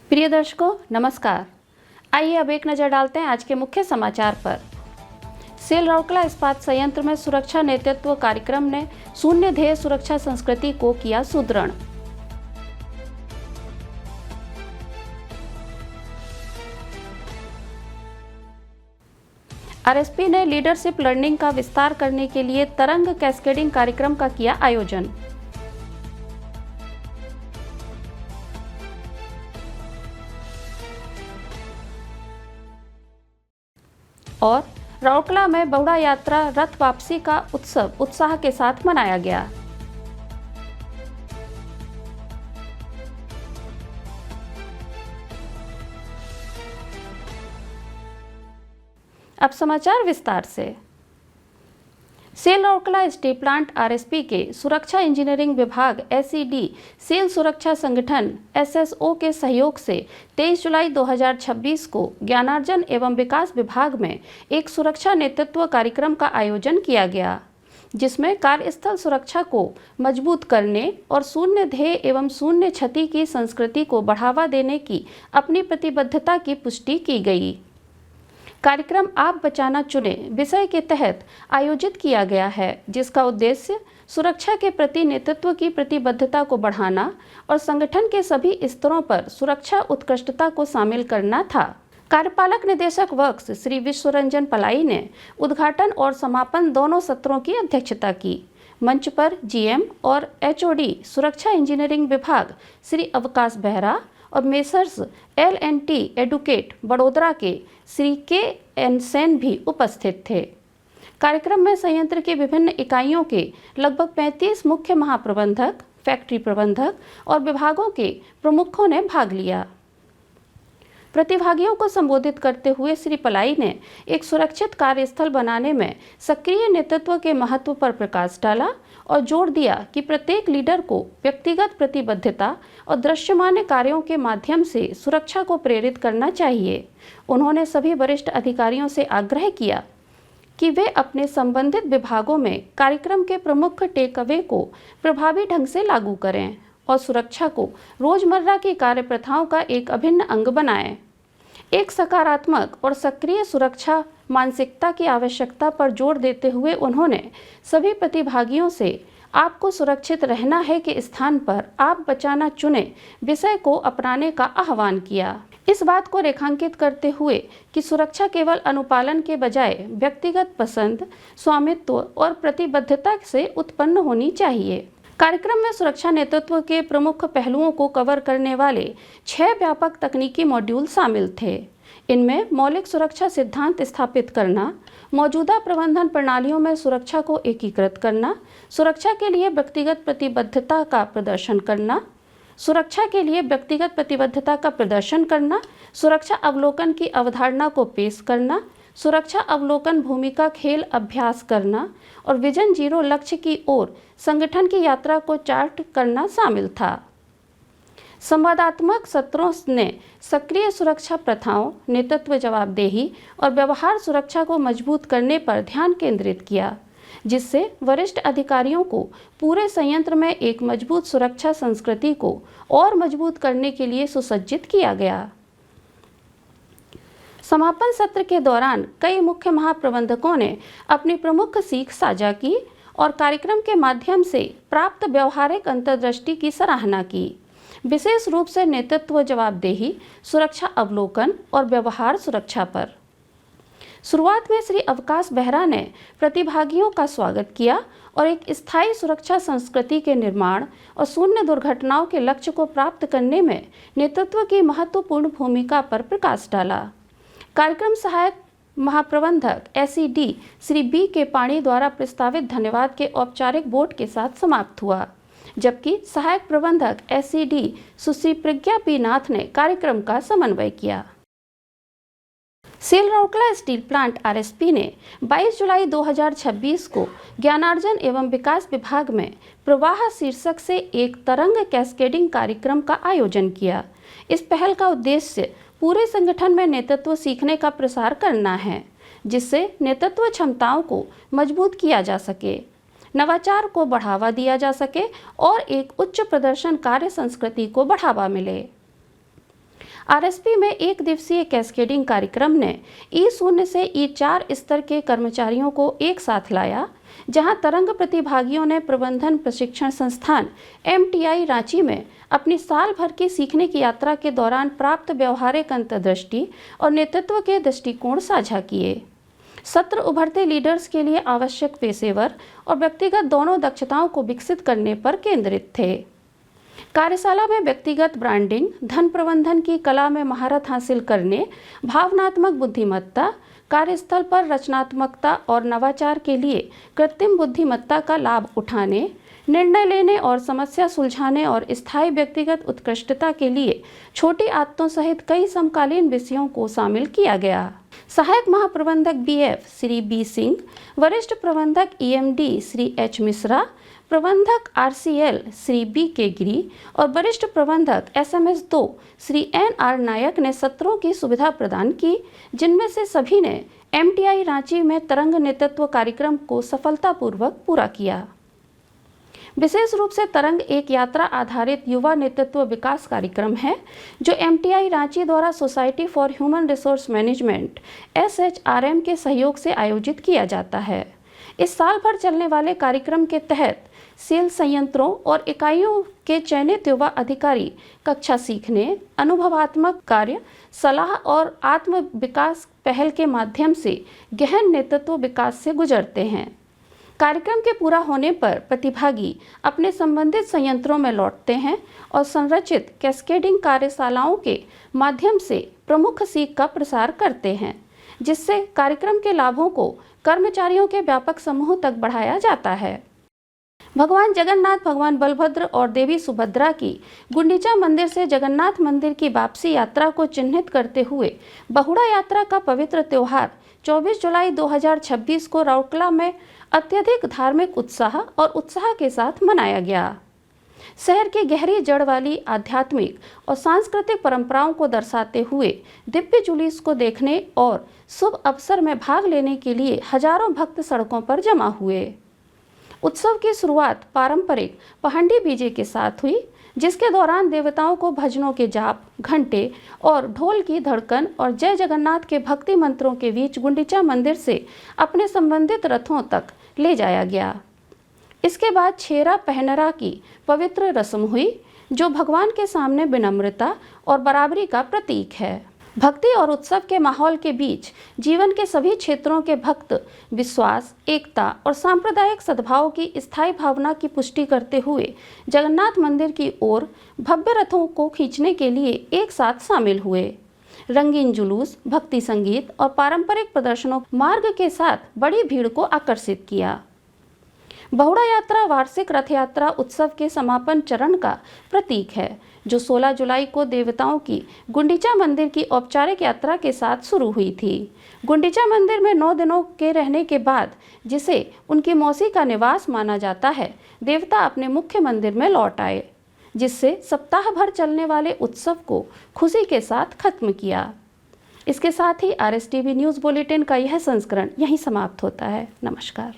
प्रिय दर्शकों नमस्कार। आइए अब एक नज़र डालते हैं आज के मुख्य समाचार पर। सेल राउरकेला इस्पात संयंत्र में सुरक्षा नेतृत्व कार्यक्रम ने शून्य ध्येय सुरक्षा संस्कृति को किया सुदृढ़। आरएसपी ने लीडरशिप लर्निंग का विस्तार करने के लिए तरंग कैस्केडिंग कार्यक्रम का किया आयोजन। और राउरकेला में बहुड़ा यात्रा रथ वापसी का उत्सव उत्साह के साथ मनाया गया। अब समाचार विस्तार से। SAIL Rourkela steel plant RSP के सुरक्षा इंजीनियरिंग विभाग एसईडी सेल सुरक्षा संगठन एसएसओ के सहयोग से 23 जुलाई 2026 को ज्ञानार्जन एवं विकास विभाग में एक सुरक्षा नेतृत्व कार्यक्रम का आयोजन किया गया, जिसमें कार्यस्थल सुरक्षा को मजबूत करने और शून्य ध्येय एवं शून्य क्षति की संस्कृति को बढ़ावा देने की अपनी प्रतिबद्धता की पुष्टि की गई। कार्यक्रम आप बचाना चुने विषय के तहत आयोजित किया गया है, जिसका उद्देश्य सुरक्षा के प्रति नेतृत्व की प्रतिबद्धता को बढ़ाना और संगठन के सभी स्तरों पर सुरक्षा उत्कृष्टता को शामिल करना था। कार्यपालक निदेशक वर्क्स श्री विश्वरंजन पलाई ने उद्घाटन और समापन दोनों सत्रों की अध्यक्षता की। मंच पर जीएम और एचओडी सुरक्षा इंजीनियरिंग विभाग श्री अवकाश बेहरा और मेसर्स L&T एडुकेट बड़ोदरा के श्री के सेन भी उपस्थित थे। कार्यक्रम में संयंत्र की विभिन्न इकाइयों के लगभग 35 मुख्य महाप्रबंधक, फैक्ट्री प्रबंधक और विभागों के प्रमुखों ने भाग लिया। प्रतिभागियों को संबोधित करते हुए श्री पलाई ने एक सुरक्षित कार्यस्थल बनाने में सक्रिय नेतृत्व के महत्व पर प्रकाश डाला और जोर दिया कि प्रत्येक लीडर को व्यक्तिगत प्रतिबद्धता और दृश्यमान कार्यों के माध्यम से सुरक्षा को प्रेरित करना चाहिए। उन्होंने सभी वरिष्ठ अधिकारियों से आग्रह किया कि वे अपने संबंधित विभागों में कार्यक्रम के प्रमुख टेकअवे को प्रभावी ढंग से लागू करें और सुरक्षा को रोजमर्रा की कार्य प्रथाओं का एक अभिन्न अंग बनाएं। एक सकारात्मक और सक्रिय सुरक्षा मानसिकता की आवश्यकता पर जोर देते हुए उन्होंने सभी प्रतिभागियों से आपको सुरक्षित रहना है के स्थान पर आप बचाना चुने विषय को अपनाने का आह्वान किया। इस बात को रेखांकित करते हुए कि सुरक्षा केवल अनुपालन के बजाय व्यक्तिगत पसंद, स्वामित्व और प्रतिबद्धता से उत्पन्न होनी चाहिए। कार्यक्रम में सुरक्षा नेतृत्व के प्रमुख पहलुओं को कवर करने वाले 6 व्यापक तकनीकी मॉड्यूल शामिल थे। इनमें मौलिक सुरक्षा सिद्धांत स्थापित करना, मौजूदा प्रबंधन प्रणालियों में सुरक्षा को एकीकृत करना, सुरक्षा के लिए व्यक्तिगत प्रतिबद्धता का प्रदर्शन करना, सुरक्षा के लिए व्यक्तिगत प्रतिबद्धता का प्रदर्शन करना, सुरक्षा अवलोकन की अवधारणा को पेश करना, सुरक्षा अवलोकन भूमिका खेल अभ्यास करना और विजन 0 लक्ष्य की ओर संगठन की यात्रा को चार्ट करना शामिल था। संवादात्मक सत्रों ने सक्रिय सुरक्षा प्रथाओं, नेतृत्व जवाबदेही और व्यवहार सुरक्षा को मजबूत करने पर ध्यान केंद्रित किया, जिससे वरिष्ठ अधिकारियों को पूरे संयंत्र में एक मजबूत सुरक्षा संस्कृति को और मजबूत करने के लिए सुसज्जित किया गया। समापन सत्र के दौरान कई मुख्य महाप्रबंधकों ने अपनी प्रमुख सीख साझा की और कार्यक्रम के माध्यम से प्राप्त व्यवहारिक अंतर्दृष्टि की सराहना की, विशेष रूप से नेतृत्व जवाबदेही, सुरक्षा अवलोकन और व्यवहार सुरक्षा पर। शुरुआत में श्री अवकाश बेहरा ने प्रतिभागियों का स्वागत किया और एक स्थायी सुरक्षा संस्कृति के निर्माण और शून्य दुर्घटनाओं के लक्ष्य को प्राप्त करने में नेतृत्व की महत्वपूर्ण भूमिका पर प्रकाश डाला। कार्यक्रम सहायक महाप्रबंधक एसईडी श्री बी के पाणी द्वारा प्रस्तावित धन्यवाद के औपचारिक वोट के साथ समाप्त हुआ, जबकि सहायक प्रबंधक एसईडी सुश्री प्रज्ञा पी नाथ ने कार्यक्रम का समन्वय किया। SAIL Rourkela steel plant RSP ने 22 जुलाई 2026 को ज्ञानार्जन एवं विकास विभाग में प्रवाह शीर्षक से एक तरंग कैस्केडिंग कार्यक्रम का आयोजन किया। इस पहल का उद्देश्य पूरे संगठन में नेतृत्व सीखने का प्रसार करना है, जिससे नेतृत्व क्षमताओं को मजबूत किया जा सके, नवाचार को बढ़ावा दिया जा सके और एक उच्च प्रदर्शन कार्य संस्कृति को बढ़ावा मिले। आरएसपी में एक दिवसीय कैस्केडिंग कार्यक्रम ने E0 से E4 स्तर के कर्मचारियों को एक साथ लाया, जहां तरंग प्रतिभागियों ने प्रबंधन प्रशिक्षण संस्थान MTI रांची में अपनी साल भर की सीखने की यात्रा के दौरान प्राप्त व्यवहारिक अंतर्दृष्टि और नेतृत्व के दृष्टिकोण साझा किए। सत्र उभरते लीडर्स के लिए आवश्यक पेशेवर और व्यक्तिगत दोनों दक्षताओं को विकसित करने पर केंद्रित थे। कार्यशाला में व्यक्तिगत ब्रांडिंग, धन प्रबंधन की कला में महारत हासिल करने, भावनात्मक बुद्धिमत्ता, कार्यस्थल पर रचनात्मकता और नवाचार के लिए कृत्रिम बुद्धिमत्ता का लाभ उठाने, निर्णय लेने और समस्या सुलझाने और स्थायी व्यक्तिगत उत्कृष्टता के लिए छोटी आदतों सहित कई समकालीन विषयों को शामिल किया गया। सहायक महाप्रबंधक BF श्री B सिंह, वरिष्ठ प्रबंधक EMD श्री H मिश्रा, प्रबंधक RCL श्री BK गिरी और वरिष्ठ प्रबंधक SMS 2 श्री NR नायक ने सत्रों की सुविधा प्रदान की, जिनमें से सभी ने MTI रांची में तरंग नेतृत्व कार्यक्रम को सफलतापूर्वक पूरा किया। विशेष रूप से तरंग एक यात्रा आधारित युवा नेतृत्व विकास कार्यक्रम है, जो MTI रांची द्वारा society for human resource management SHRM के सहयोग से आयोजित किया जाता है। इस साल भर चलने वाले कार्यक्रम के तहत सेल संयंत्रों और इकाइयों के चयनित युवा अधिकारी कक्षा सीखने, अनुभवात्मक कार्य, सलाह और आत्म विकास पहल के माध्यम से गहन नेतृत्व विकास से गुजरते हैं। कार्यक्रम के पूरा होने पर प्रतिभागी अपने संबंधित संयंत्रों में लौटते हैं और संरचित कैस्केडिंग कार्यशालाओं के माध्यम से प्रमुख सीख का प्रसार करते हैं, जिससे कार्यक्रम के लाभों को कर्मचारियों के व्यापक समूह तक बढ़ाया जाता है। भगवान जगन्नाथ, भगवान बलभद्र और देवी सुभद्रा की गुंडीचा मंदिर से जगन्नाथ मंदिर की वापसी यात्रा को चिन्हित करते हुए बहुड़ा यात्रा का पवित्र त्योहार 24 जुलाई 2026 को राउरकेला में अत्यधिक धार्मिक उत्साह और उत्साह के साथ मनाया गया। शहर की गहरी जड़ वाली आध्यात्मिक और सांस्कृतिक परंपराओं को दर्शाते हुए दिव्य जुलूस को देखने और शुभ अवसर में भाग लेने के लिए हजारों भक्त सड़कों पर जमा हुए। उत्सव की शुरुआत पारंपरिक पहंडी बीजे के साथ हुई, जिसके दौरान देवताओं को भजनों के जाप, घंटे और ढोल की धड़कन और जय जगन्नाथ के भक्ति मंत्रों के बीच गुंडीचा मंदिर से अपने संबंधित रथों तक ले जाया गया। इसके बाद छेरा पहनरा की पवित्र रस्म हुई, जो भगवान के सामने विनम्रता और बराबरी का प्रतीक है। भक्ति और उत्सव के माहौल के बीच जीवन के सभी क्षेत्रों के भक्त विश्वास, एकता और सांप्रदायिक सद्भाव की स्थायी भावना की पुष्टि करते हुए जगन्नाथ मंदिर की ओर भव्य रथों को खींचने के लिए एक साथ शामिल हुए। रंगीन जुलूस, भक्ति संगीत और पारंपरिक प्रदर्शनों मार्ग के साथ बड़ी भीड़ को आकर्षित किया। बहुड़ा यात्रा वार्षिक रथ यात्रा उत्सव के समापन चरण का प्रतीक है, जो 16 जुलाई को देवताओं की गुंडीचा मंदिर की औपचारिक यात्रा के साथ शुरू हुई थी। गुंडीचा मंदिर में 9 दिनों के रहने के बाद, जिसे उनकी मौसी का निवास माना जाता है, देवता अपने मुख्य मंदिर में लौट आए, जिससे सप्ताह भर चलने वाले उत्सव को खुशी के साथ खत्म किया। इसके साथ ही RSTV न्यूज़ बुलेटिन का यह संस्करण यहीं समाप्त होता है। नमस्कार।